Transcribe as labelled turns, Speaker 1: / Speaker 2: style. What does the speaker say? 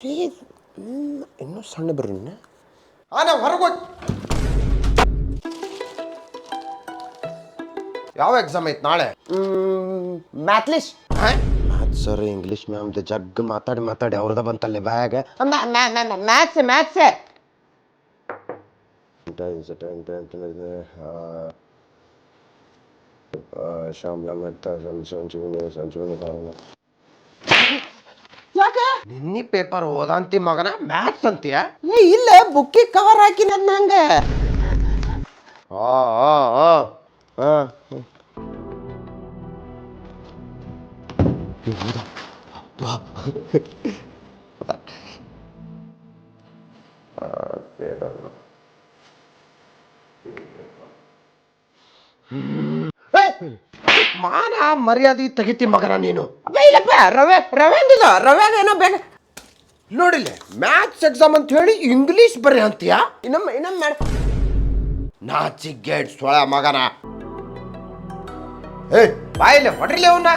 Speaker 1: ಇನ್ನೂ ಸಣ್ಣ ಬರ್ರಿ ನಾವು ಹೊರಗೆ ಹೋಗಿ ಯಾವ ಎಕ್ಸಾಮ್ ಐತೆ ನಾಳೆ ಮ್ಯಾಥ್ಲಿಸ್ಟ್ ಮ್ಯಾಥ್ಸ್ ಸರ್ ಇಂಗ್ಲೀಷ್ ಮ್ಯಾಮ್ ಜಗ್ ಮಾತಾಡಿ ಅವ್ರದ ಬಂತಲ್ಲೇ ಬ್ಯಾಗ ಮ್ಯಾಥ್ಸ್ ಶ್ಯಾಮ್ಲಾ ಮೆತ್ತ ನಿನ್ನಿ ಪೇಪರ್ ಓದಂತಿ ಮಗನ ಮ್ಯಾಥ್ಸ್ ಅಂತೀಯ ಇಲ್ಲ ಬುಕ್ಕಿಗೆ ಕವರ್ ಹಾಕಿನ ನಂಗೆ ಮಾನ ಮರ್ಯಾದೆ ತೆಗಿತಿ ಮಗನ ನೀನು ಇಲ್ಲಪ್ಪ ರವ್ಯಾಗ ಏನೋ ಬೇಗ ನೋಡಿಲ್ಲ ಮ್ಯಾಥ್ಸ್ ಎಕ್ಸಾಮ್ ಅಂತ ಹೇಳಿ ಇಂಗ್ಲೀಷ್ ಬರ್ರಿ ಅಂತೀಯ ಇನ್ನೊಮ್ಮೆ ನಾಚಿಗೇಡ್ ಸೊಳ ಮಗನ ಬಾಯಿಲ್ಲ ಹೊಡ್ರಿಲ್ಲ ಅವನ್ನ